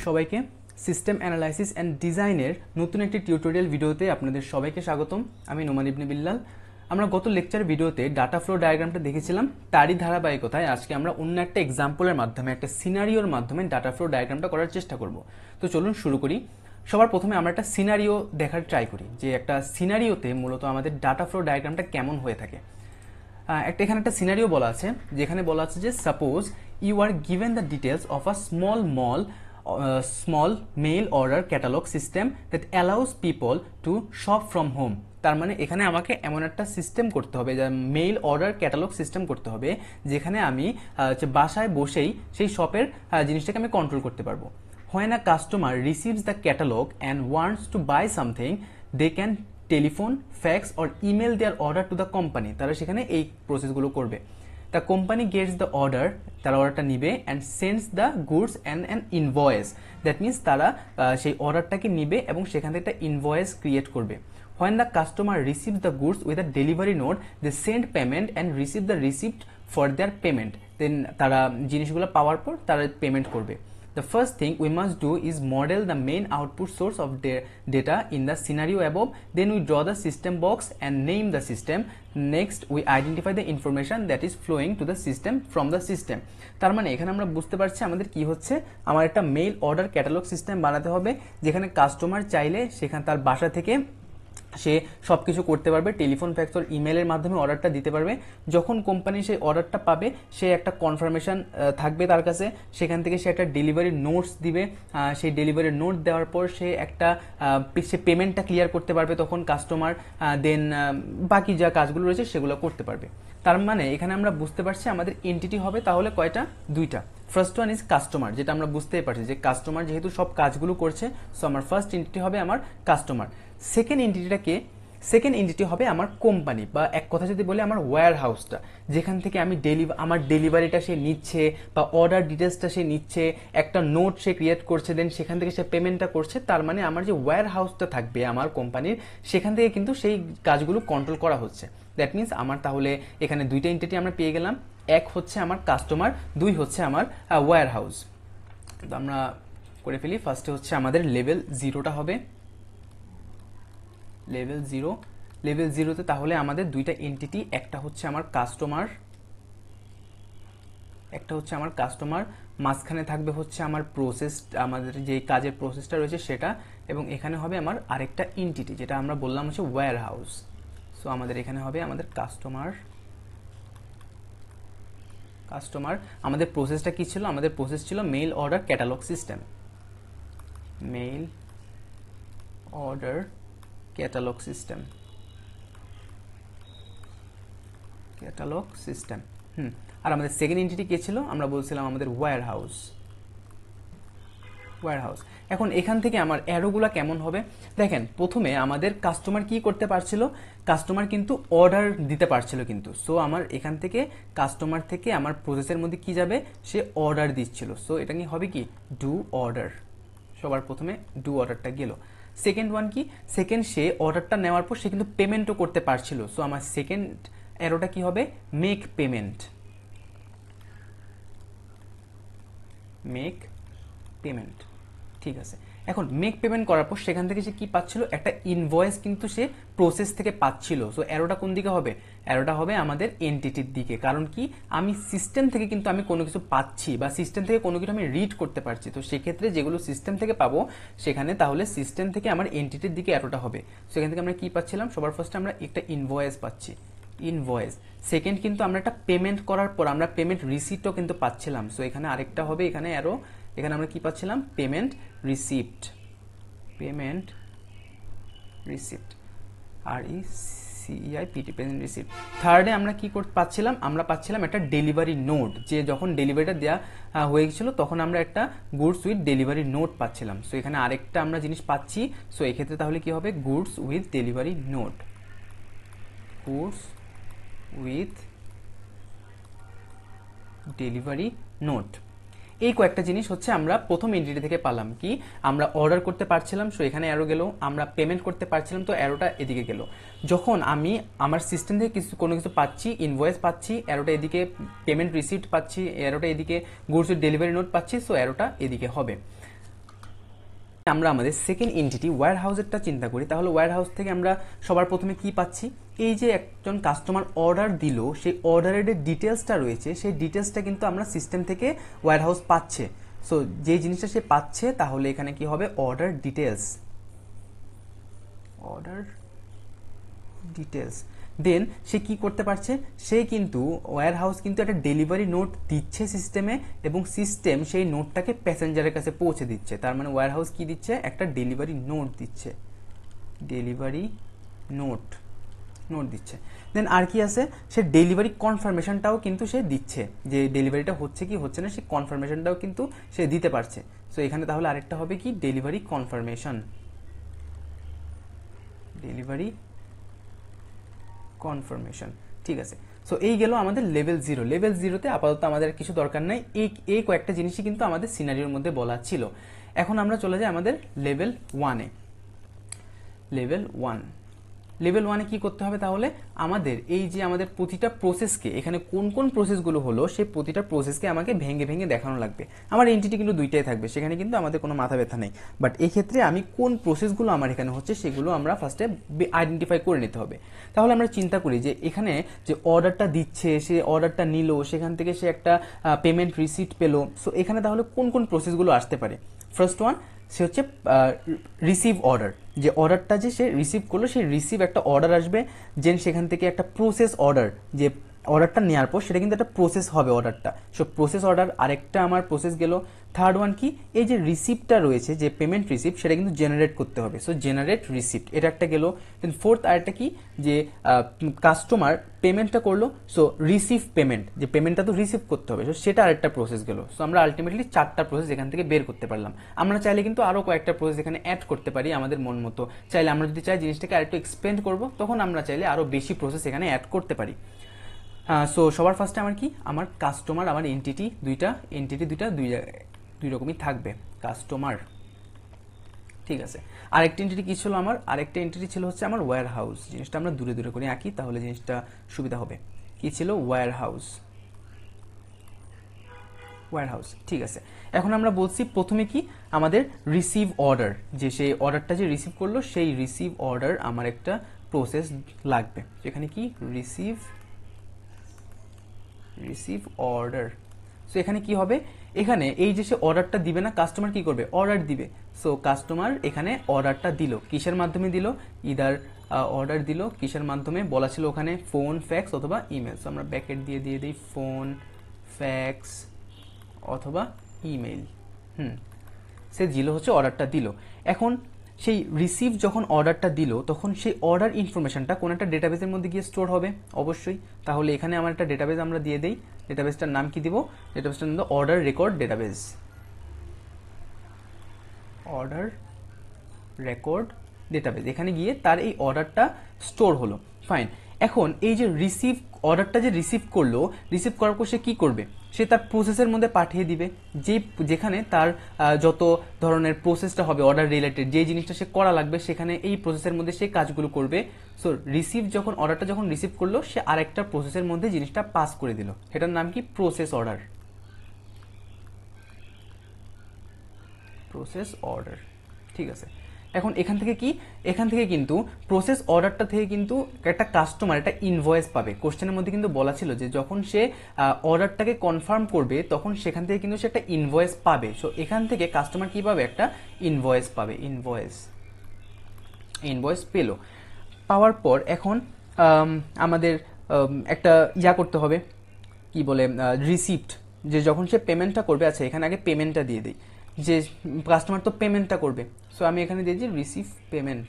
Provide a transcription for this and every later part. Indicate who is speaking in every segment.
Speaker 1: সবাইকে system analysis and ডিজাইনের নতুন একটি টিউটোরিয়াল ভিডিওতে আপনাদের সবাইকে স্বাগতম। আমি নোমান ইবনে বিল্লাল। আমরা গত লেকচার ভিডিওতে ডাটা ফ্লো ডায়াগ্রামটা দেখেছিলাম, তারই ধারাবাহিকতায় আজকে আমরা অন্য একটা এক্সাম্পলের মাধ্যমে, একটা সিনারিওর মাধ্যমে ডাটা ফ্লো ডায়াগ্রামটা করার চেষ্টা করব। তো চলুন শুরু করি। সবার প্রথমে আমরা একটা সিনারিও দেখার ট্রাই করি, যে একটা সিনারিওতে মূলত আমাদের ডাটা ফ্লো ডায়াগ্রামটা কেমন হয়ে থাকে। এখানে একটা সিনারিও বলা আছে, যেখানে বলা আছে যে suppose you are given the details of a small mail order catalogue system that allows people to shop from home. তার মানে এখানে আমাকে এমন একটা সিস্টেম করতে হবে, যা মেইল অর্ডার ক্যাটালগ সিস্টেম করতে হবে, যেখানে আমি বাসায় বসেই সেই শপের জিনিসটাকে আমি কন্ট্রোল করতে পারবো। When a customer receives the catalog and wants to buy something, they can telephone, fax or email their order to the company. তারা সেখানে এই প্রসেসগুলো করবে। The company gets the order, তারা অর্ডারটা নিবে, and sends the goods and an invoice. That means তারা সেই অর্ডারটাকে নিবে এবং সেখান থেকে একটা ইনভয়েস ক্রিয়েট করবে। When the customer receives the goods with a delivery note, they send payment and receive the receipt for their payment. Then তারা জিনিসগুলো পাওয়ার পর তারা পেমেন্ট করবে। The first thing we must do is model the main output source of data in the scenario above. Then we draw the system box and name the system. Next, we identify the information that is flowing to the system from the system. তার মানে এখানে আমরা বুঝতে পারছি আমাদের কি হচ্ছে, আমার একটা মেইল অর্ডার ক্যাটালগ সিস্টেম বানাতে হবে, যেখানে কাস্টমার চাইলে সেখানে তার বাসা থেকে সে সব কিছু করতে পারবে, টেলিফোন, ফ্যাক্স আর ইমেলের মাধ্যমে অর্ডারটা দিতে পারবে। যখন কোম্পানি সেই অর্ডারটা পাবে, সে একটা কনফার্মেশন থাকবে তার কাছে, সেখান থেকে সে একটা ডেলিভারি নোটস দিবে। সেই ডেলিভারি নোট দেওয়ার পর সে পেমেন্টটা ক্লিয়ার করতে পারবে, তখন কাস্টমার দেন বাকি যা কাজগুলো রয়েছে সেগুলো করতে পারবে। তার মানে এখানে আমরা বুঝতে পারছি আমাদের এন্টিটি হবে তাহলে কয়টা, দুইটা। ফার্স্ট ওয়ান ইজ কাস্টমার, যেটা আমরা বুঝতেই পারছি যে কাস্টমার যেহেতু সব কাজগুলো করছে, সো আমার ফার্স্ট এন্টিটি হবে আমার কাস্টমার। সেকেন্ড এন্টিটি হবে আমার কোম্পানি, বা এক কথা যদি বলি আমার ওয়্যার হাউসটা, যেখান থেকে আমি আমার ডেলিভারিটা সে নিচ্ছে বা অর্ডার ডিটেলসটা সে নিচ্ছে, একটা নোট সে ক্রিয়েট করছে, দেন সেখান থেকে সে পেমেন্টটা করছে। তার মানে আমার যে ওয়্যার হাউসটা থাকবে আমার কোম্পানির, সেখান থেকে কিন্তু সেই কাজগুলো কন্ট্রোল করা হচ্ছে। দ্যাট মিনস আমার তাহলে এখানে দুইটা এন্টিটি আমরা পেয়ে গেলাম, এক হচ্ছে আমার কাস্টমার, দুই হচ্ছে আমার ওয়্যার হাউস। তো আমরা করে ফেলি। ফার্স্টে হচ্ছে আমাদের লেভেল জিরোটা হবে, লেভেল জিরোতে তাহলে আমাদের দুইটা এন্টিটি, একটা হচ্ছে আমার কাস্টমার, মাঝখানে থাকবে হচ্ছে আমার প্রসেস, আমাদের যে কাজের প্রসেসটা রয়েছে সেটা, এবং এখানে হবে আমার আরেকটা এন্টিটি, যেটা আমরা বললাম হচ্ছে ওয়্যার হাউস। সো আমাদের এখানে হবে আমাদের কাস্টমার। আমাদের প্রসেসটা কি ছিল? আমাদের প্রসেস ছিল mail order catalogue system, mail order catalogue system. আর আমাদের সেকেন্ড এন্টিটি কে ছিল? আমরা বলছিলাম আমাদের ওয়্যার হাউস। এখন এখান থেকে আমার অ্যারোগুলা কেমন হবে দেখেন। প্রথমে আমাদের কাস্টমার কি করতে পারছিল? কাস্টমার কিন্তু অর্ডার দিতে পারছিল কিন্তু। সো আমার এখান থেকে কাস্টমার থেকে আমার প্রসেসের মধ্যে কি যাবে? সে অর্ডার দিচ্ছিল। সো এটা কি হবে? কি ডু অর্ডার। সবার প্রথমে ডু অর্ডারটা গেল। সেকেন্ড ওয়ান কি? সেকেন্ড সে অর্ডারটা নেওয়ার পর সে কিন্তু পেমেন্টও করতে পারছিল। সো আমার সেকেন্ড অ্যারোটা কি হবে? Make payment. ঠিক আছে। এখন মেক পেমেন্ট করার পর সেখান থেকে সে কি পাচ্ছিল? একটা ইনভয়েস কিন্তু সে প্রসেস থেকে পাচ্ছিল। সো অ্যারোটা কোন দিকে হবে? অ্যারোটা হবে আমাদের এন্টিটির দিকে। কারণ কি? আমি সিস্টেম থেকে কিন্তু আমি কোনো কিছু পাচ্ছি, বা সিস্টেম থেকে কোনো কিছু আমি রিড করতে পারছি। তো সেক্ষেত্রে যেগুলো সিস্টেম থেকে পাবো সেখানে তাহলে সিস্টেম থেকে আমার এন্টিটির দিকে অ্যারোটা হবে। সেখান থেকে আমরা কি পাচ্ছিলাম? সবার ফার্স্টে আমরা একটা ইনভয়েস পাচ্ছি, ইনভয়েস। সেকেন্ড কিন্তু আমরা একটা পেমেন্ট করার পর আমরা পেমেন্ট রিসিপ্টও কিন্তু পাচ্ছিলাম। সো এখানে আরেকটা হবে, এখানে অ্যারো, এখানে আমরা কি পাচ্ছিলাম? Payment receipt, RECEIPT, payment receipt. থার্ডে আমরা কি পাচ্ছিলাম? আমরা পাচ্ছিলাম একটা ডেলিভারি নোট, যে যখন ডেলিভারিটা দেওয়া হয়ে গেছিল তখন আমরা একটা গুডস উইথ ডেলিভারি নোট পাচ্ছিলাম। সো এখানে আরেকটা আমরা জিনিস পাচ্ছি। সো এক্ষেত্রে তাহলে কি হবে? Goods with delivery note, goods with delivery note. এই কয়েকটা জিনিস হচ্ছে আমরা প্রথম এন্টিটি থেকে পেলাম। কি? আমরা অর্ডার করতে পারছিলাম, সো এখানে অ্যারো গেল। আমরা পেমেন্ট করতে পারছিলাম, তো অ্যারোটা এদিকে গেল। যখন আমি আমার সিস্টেম থেকে কোনো কিছু পাচ্ছি, ইনভয়েস পাচ্ছি, অ্যারোটা এদিকে পেমেন্ট রিসিপ্ট পাচ্ছি, অ্যারোটা এদিকে গুডস উইথ ডেলিভারি নোট পাচ্ছি, সো অ্যারোটা এদিকে হবে। আমরা আমাদের সেকেন্ড এন্টিটি ওয়্যার হাউসেরটা চিন্তা করি, তাহলে ওয়্যার হাউস থেকে আমরা সবার প্রথমে কি পাচ্ছি, এই যে একজন কাস্টমার অর্ডার দিল সেই অর্ডারের যে ডিটেলসটা রয়েছে সেই ডিটেলসটা কিন্তু আমরা সিস্টেম থেকে ওয়্যার হাউস পাচ্ছে। সো যে জিনিসটা সে পাচ্ছে তাহলে এখানে কি হবে, অর্ডার ডিটেলস, অর্ডার ডিটেলস। দেন সে কি করতে পারছে, সে কিন্তু ওয়্যার হাউস কিন্তু একটা ডেলিভারি নোট দিচ্ছে সিস্টেমে এবং সিস্টেম সেই নোটটাকে প্যাসেঞ্জারের কাছে পৌঁছে দিচ্ছে। তার মানে ওয়্যার হাউস কি দিচ্ছে, একটা ডেলিভারি নোট দিচ্ছে, ডেলিভারি নোট দিচ্ছে। দেন আর কি আছে, সে ডেলিভারি কনফার্মেশনটাও কিন্তু সে দিচ্ছে, যে ডেলিভারিটা হচ্ছে কি হচ্ছে না সেই কনফার্মেশনটাও কিন্তু সে দিতে পারছে। সো এখানে তাহলে আরেকটা হবে কি, ডেলিভারি কনফার্মেশন, ডেলিভারি কনফার্মেশন। ঠিক আছে, সো এই গেল আমাদের লেভেল 0। লেভেল 0তে আপাতত আমাদের কিছু দরকার নাই, এই কয়েকটা জিনিসই কিন্তু আমাদের সিনারিওর মধ্যে বলা ছিল। এখন আমরা চলে যাই আমাদের লেভেল 1-এ। লেভেল 1-এ কি করতে হবে, তাহলে আমাদের এই যে আমাদের প্রতিটা প্রসেসকে, এখানে কোন কোন প্রসেসগুলো হলো সেই প্রতিটা প্রসেসকে আমাকে ভেঙে ভেঙে দেখানো লাগবে। আমার এন্টিটি কিন্তু দুইটাই থাকবে, সেখানে কিন্তু আমাদের কোনো মাথা ব্যথা নেই, বাট এই ক্ষেত্রে আমি কোন প্রসেসগুলো আমার এখানে হচ্ছে সেগুলো আমরা ফার্স্টে আইডেন্টিফাই করে নিতে হবে। তাহলে আমরা চিন্তা করি যে এখানে যে অর্ডারটা দিচ্ছে, সে অর্ডারটা নিল, সেখান থেকে সে একটা পেমেন্ট রিসিপ্ট পেলো। সো এখানে তাহলে কোন কোন প্রসেসগুলো আসতে পারে, ফার্স্ট ওয়ান সে হচ্ছে রিসিভ অর্ডার, যে অর্ডারটা যে সে রিসিভ করলো সেই রিসিভ একটা অর্ডার আসবে, দেন সেখান থেকে একটা প্রসেস অর্ডার, যে অর্ডারটা নেওয়ার পর সেটা কিন্তু একটা প্রসেস হবে অর্ডারটা। সো প্রসেস অর্ডার আরেকটা আমার প্রসেস গেল। থার্ড ওয়ান কি, এই যে রিসিপ্টটা রয়েছে যে পেমেন্ট রিসিপ্ট সেটা কিন্তু জেনারেট করতে হবে, সো জেনারেট রিসিপ্ট এটা একটা গেল। দেন ফোর্থ আরেকটা কি, যে কাস্টমার পেমেন্টটা করলো, সো রিসিভ পেমেন্ট, যে পেমেন্টটা তো রিসিভ করতে হবে, সো সেটা আরেকটা প্রসেস গেল। সো আমরা আলটিমেটলি 4টা প্রসেস এখান থেকে বের করতে পারলাম। আমরা চাইলে কিন্তু আরও কয়েকটা প্রসেস এখানে অ্যাড করতে পারি আমাদের মন মতো, চাইলে আমরা যদি চাই জিনিসটাকে আরেকটু এক্সপ্লেন করবো তখন আমরা চাইলে আরও বেশি প্রসেস এখানে অ্যাড করতে পারি। সো সবার ফার্স্টে আমার কি, আমার কাস্টমার, আমার এন্টিটি দুইটা দুই রকমই থাকবে, কাস্টমার। ঠিক আছে, আরেকটা এন্টিটি কি ছিল আমার, আরেকটা এন্টিটি ছিল হচ্ছে আমার ওয়্যার হাউস। জিনিসটা আমরা দূরে দূরে করে আঁকি তাহলে জিনিসটা সুবিধা হবে। কি ছিল, ওয়্যার হাউস। ঠিক আছে, এখন আমরা বলছি প্রথমে কি, আমাদের রিসিভ অর্ডার, যে সেই অর্ডারটা যে রিসিভ করলো সেই রিসিভ অর্ডার আমার একটা প্রসেস লাগবে। এখানে কি, রিসিভ অর্ডার। সো এখানে কি হবে, এখানে এই যে সে অর্ডারটা দিবে না, কাস্টমার কি করবে, অর্ডার দিবে। সো কাস্টমার এখানে অর্ডারটা দিল, কিসের মাধ্যমে দিল, ইদার অর্ডার দিল কিসের মাধ্যমে, বলা ছিল ওখানে ফোন, ফ্যাক্স অথবা ইমেল। সো আমরা ব্যাকেট দিয়ে দিই ফোন, ফ্যাক্স অথবা ইমেল। সে দিল হচ্ছে অর্ডারটা দিল। এখন সেই রিসিভ যখন অর্ডারটা দিল তখন সেই অর্ডার ইনফরমেশনটা কোন একটা ডেটাবেসের মধ্যে গিয়ে স্টোর হবে অবশ্যই। তাহলে এখানে আমার একটা ডেটাবেস আমরা দিয়ে দেই, ডেটাবেসটার নাম কি দিব, ডেটাবেসটার নাম order record database, order record database. এখানে গিয়ে তার এই অর্ডারটা স্টোর হলো, ফাইন। এখন এই যে রিসিভ অর্ডারটা যে রিসিভ করলো, রিসিভ করার পর সে কী করবে, সে তার প্রসেসের মধ্যে পাঠিয়ে দিবে, যেখানে তার যত ধরনের প্রসেসটা হবে অর্ডার রিলেটেড, যে জিনিসটা সে করা লাগবে সেখানে এই প্রসেসের মধ্যে সে কাজগুলো করবে। সো অর্ডারটা যখন রিসিভ করলো সে আরেকটা প্রসেসের মধ্যে জিনিসটা পাস করে দিল, সেটার নাম কি, প্রসেস অর্ডার, ঠিক আছে। এখন এখান থেকে কিন্তু প্রসেস অর্ডারটা থেকে কিন্তু একটা কাস্টমার একটা ইনভয়েস পাবে। কোশ্চেনের মধ্যে কিন্তু বলা ছিল যে যখন সে অর্ডারটাকে কনফার্ম করবে তখন সেখান থেকে কিন্তু সে একটা ইনভয়েস পাবে। সো এখান থেকে কাস্টমার কি পাবে, একটা ইনভয়েস পাবে, ইনভয়েস পেলো। পাওয়ার পর এখন আমাদের একটা করতে হবে, কি বলে, রিসিপ্ট, যে যখন সে পেমেন্টটা করবে। আচ্ছা, এখানে আগে পেমেন্টটা দিয়ে দিই, যে কাস্টমার তো পেমেন্টটা করবে। সো আমি এখানে দিয়েছি রিসিভ পেমেন্ট,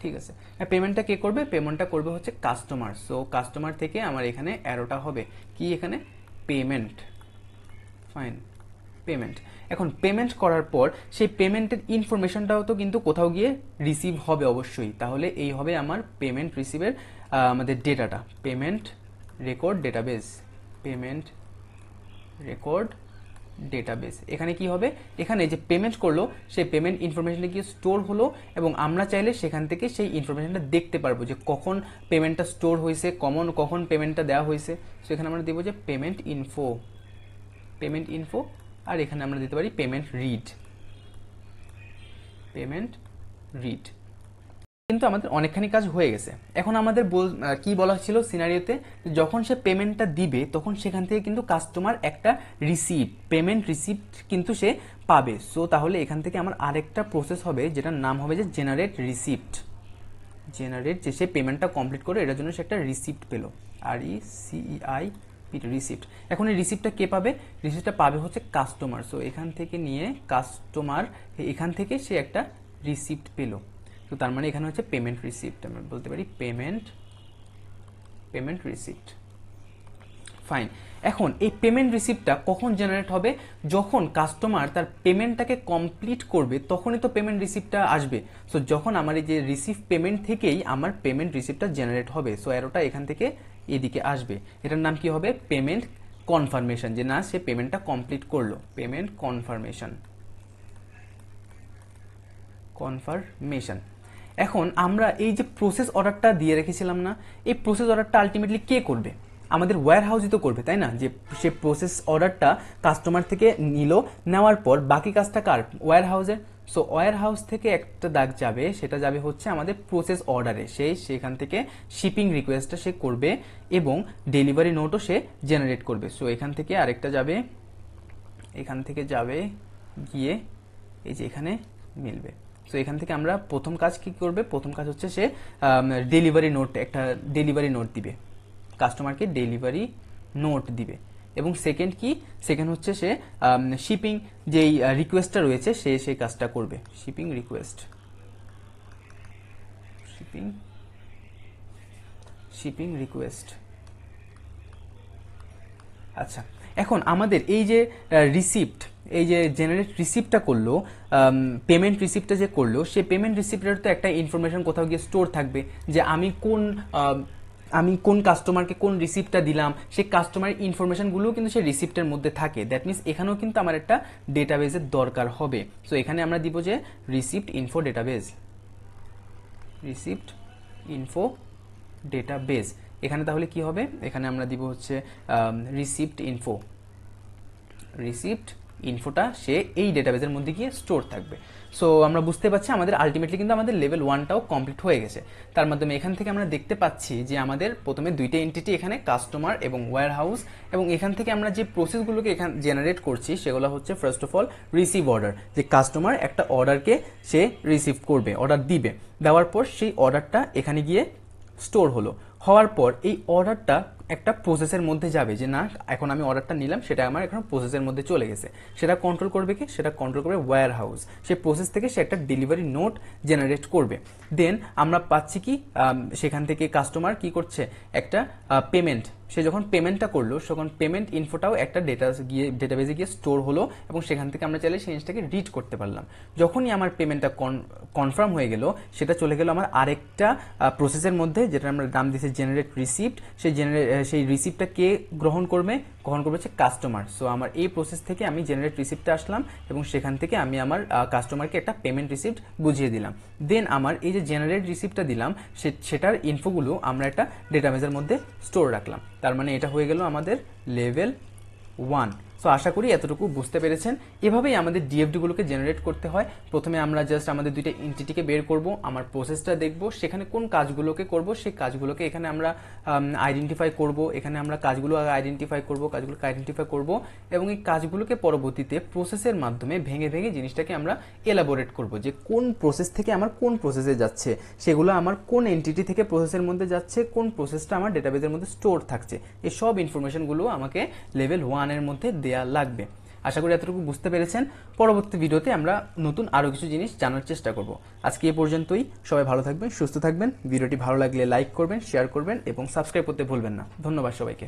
Speaker 1: ঠিক আছে। পেমেন্টটা কে করবে, পেমেন্টটা করবে হচ্ছে কাস্টমার। সো কাস্টমার থেকে আমার এখানে অ্যারোটা হবে কি, এখানে পেমেন্ট, ফাইন, পেমেন্ট। এখন পেমেন্ট করার পর সেই পেমেন্টের ইনফরমেশনটাও তো কিন্তু কোথাও গিয়ে রিসিভ হবে অবশ্যই। তাহলে এই হবে আমার পেমেন্ট রিসিভের আমাদের ডেটাটা, পেমেন্ট রেকর্ড ডেটাবেস। এখানে কি হবে, এখানে যে পেমেন্ট করলো সেই পেমেন্ট ইনফরমেশনটা গিয়ে স্টোর হলো এবং আমরা চাইলে সেখান থেকে সেই ইনফরমেশনটা দেখতে পারবো যে কখন পেমেন্টটা স্টোর হয়েছে, কখন পেমেন্টটা দেওয়া হয়েছে। সো এখানে আমরা দেবো যে পেমেন্ট ইনফো, আর এখানে আমরা দিতে পারি পেমেন্ট রিড। কিন্তু আমাদের অনেকখানি কাজ হয়ে গেছে। এখন আমাদের কি বলা ছিল সিনারিওতে, যখন সে পেমেন্টটা দিবে তখন সেখান থেকে কিন্তু কাস্টমার একটা পেমেন্ট রিসিপ্ট কিন্তু সে পাবে। সো তাহলে এখান থেকে আমার আরেকটা প্রসেস হবে যেটার নাম হবে যে জেনারেট রিসিপ্ট। যে সে পেমেন্টটা কমপ্লিট করে এটার জন্য সে একটা রিসিপ্ট পেলো, RECEIPT রিসিপ্ট। এখন এই রিসিপ্টটা কে পাবে? রিসিপ্টটা পাবে হচ্ছে কাস্টমার। সো এখান থেকে নিয়ে কাস্টমার এখান থেকে সে একটা রিসিপ্ট পেলো। তো তার মানে এখানে হচ্ছে পেমেন্ট রিসিপ্ট, আমরা বলতে পারি পেমেন্ট রিসিপ্ট। ফাইন। এখন এই পেমেন্ট রিসিপ্টটা কখন জেনারেট হবে? যখন কাস্টমার তার পেমেন্টটাকে কমপ্লিট করবে তখনই তো পেমেন্ট রিসিপ্টটা আসবে। সো যখন আমার এই যে রিসিভ পেমেন্ট থেকেই আমার পেমেন্ট রিসিপ্টটা জেনারেট হবে। সো অ্যারোটা এখান থেকে এদিকে আসবে। এটার নাম কি হবে? পেমেন্ট কনফার্মেশন, যে না সে পেমেন্টটা কমপ্লিট করলো। Payment confirmation. এখন আমরা এই যে প্রসেস অর্ডারটা দিয়ে রেখেছিলাম না, এই প্রসেস অর্ডারটা আলটিমেটলি কে করবে? আমাদের ওয়্যার হাউসই তো করবে, তাই না? যে সে প্রসেস অর্ডারটা কাস্টমার থেকে নিল, নেওয়ার পর বাকি কাজটা কার? ওয়্যার হাউসের। সো ওয়্যার হাউস থেকে একটা দাগ যাবে, সেটা যাবে হচ্ছে আমাদের প্রসেস অর্ডারে। সেখান থেকে শিপিং রিকোয়েস্টটা সে করবে এবং ডেলিভারি নোটও সে জেনারেট করবে। সো এখান থেকে আরেকটা যাবে, এখান থেকে যাবে গিয়ে এই যে এখানে মিলবে। সো এখান থেকে আমরা প্রথম কাজ কি করবে? প্রথম কাজ হচ্ছে সে একটা ডেলিভারি নোট দিবে, কাস্টমারকে ডেলিভারি নোট দিবে। এবং সেকেন্ড হচ্ছে সে শিপিং যেই রিকোয়েস্টটা রয়েছে সেই কাজটা করবে। Shipping request. আচ্ছা, এখন আমাদের এই যে রিসিপ্ট, এই যে জেনারেট রিসিপ্টটা করলো, পেমেন্ট রিসিপ্টটা যে করলো, সে পেমেন্ট রিসিপ্টের তো একটা ইনফরমেশন কোথাও গিয়ে স্টোর থাকবে যে আমি কোন কাস্টমারকে কোন রিসিপ্টটা দিলাম, সেই কাস্টমারের ইনফরমেশনগুলোও কিন্তু সেই রিসিপ্টের মধ্যে থাকে। দ্যাট মিনস এখানেও কিন্তু আমার একটা ডেটাবেজের দরকার হবে। সো এখানে আমরা দিব যে রিসিপ্ট ইনফো ডেটাবেজ। এখানে তাহলে কি হবে? এখানে আমরা দিব হচ্ছে রিসিপ্ট ইনফোটা সে এই ডেটাবেজের মধ্যে গিয়ে স্টোর থাকবে। সো আমরা বুঝতে পারছি আমাদের আলটিমেটলি কিন্তু আমাদের লেভেল 1টাও কমপ্লিট হয়ে গেছে। তার মাধ্যমে এখান থেকে আমরা দেখতে পাচ্ছি যে আমাদের প্রথমে দুইটা এন্টিটি, এখানে কাস্টমার এবং ওয়্যার হাউস, এবং এখান থেকে আমরা যে প্রসেসগুলোকে এখানে জেনারেট করছি সেগুলো হচ্ছে first of all receive order, যে কাস্টমার একটা অর্ডারকে সে রিসিভ করবে, অর্ডার দিবে, দেওয়ার পর সেই অর্ডারটা এখানে গিয়ে স্টোর হওয়ার পর এই অর্ডারটা একটা প্রসেসের মধ্যে যাবে, যে না এখন আমি অর্ডারটা নিলাম, সেটা আমার এখন প্রসেসের মধ্যে চলে গেছে। সেটা কন্ট্রোল করবে কি? সেটা কন্ট্রোল করবে ওয়্যার হাউস। সেই প্রসেস থেকে সে একটা ডেলিভারি নোট জেনারেট করবে। দেন আমরা পাচ্ছি কি, সেখান থেকে কাস্টমার কি করছে? একটা পেমেন্ট, সে যখন পেমেন্টটা করলো তখন পেমেন্ট ইনফোটাও একটা ডেটাবেজে গিয়ে স্টোর হলো এবং সেখান থেকে আমরা চাইলে সেই জিনিসটাকে রিড করতে পারলাম। যখনই আমার পেমেন্টটা কনফার্ম হয়ে গেল, সেটা চলে গেল আমার আরেকটা প্রসেসের মধ্যে, যেটা আমরা নাম দিয়েছি জেনারেট রিসিপ্ট। সেই রিসিপ্টটা কে গ্রহণ করবে হচ্ছে কাস্টমার। সো আমার এই প্রসেস থেকে আমি জেনারেট রিসিপ্টে আসলাম এবং সেখান থেকে আমি আমার কাস্টমারকে একটা পেমেন্ট রিসিপ্ট বুঝিয়ে দিলাম। দেন আমার এই যে জেনারেট রিসিপ্টটা দিলাম, সেটার ইনফোগুলো আমরা একটা ডেটাবেজের মধ্যে স্টোর রাখলাম। তার মানে এটা হয়ে গেল আমাদের লেভেল 1। সো আশা করি এতটুকু বুঝতে পেরেছেন। এভাবেই আমাদের ডিএফডিগুলোকে জেনারেট করতে হয়। প্রথমে আমরা জাস্ট আমাদের দুইটা এন্টিটিকে বের করব, আমার প্রসেসটা দেখব, সেখানে কোন কাজগুলোকে করব সেই কাজগুলোকে এখানে আমরা আইডেন্টিফাই করব, এখানে আমরা কাজগুলোকে আইডেন্টিফাই করব এবং এই কাজগুলোকে পরবর্তীতে প্রসেসের মাধ্যমে ভেঙে জিনিসটাকে আমরা এলাবোরেট করব, যে কোন প্রসেস থেকে আমার কোন প্রসেসে যাচ্ছে, সেগুলো আমার কোন এন্টিটি থেকে প্রসেসের মধ্যে যাচ্ছে, কোন প্রসেসটা আমার ডেটাবেজের মধ্যে স্টোর থাকছে। এই সব ইনফরমেশনগুলো আমাকে লেভেল 1 এর মধ্যে দেয়া লাগবে। আশা করি এতটুকু বুঝতে পেরেছেন। পরবর্তী ভিডিওতে আমরা নতুন আরো কিছু জিনিস জানার চেষ্টা করব। আজকে এ পর্যন্তই। সবাই ভালো থাকবেন, সুস্থ থাকবেন। ভিডিওটি ভালো লাগলে লাইক করবেন, শেয়ার করবেন এবং সাবস্ক্রাইব করতে ভুলবেন না। ধন্যবাদ সবাইকে।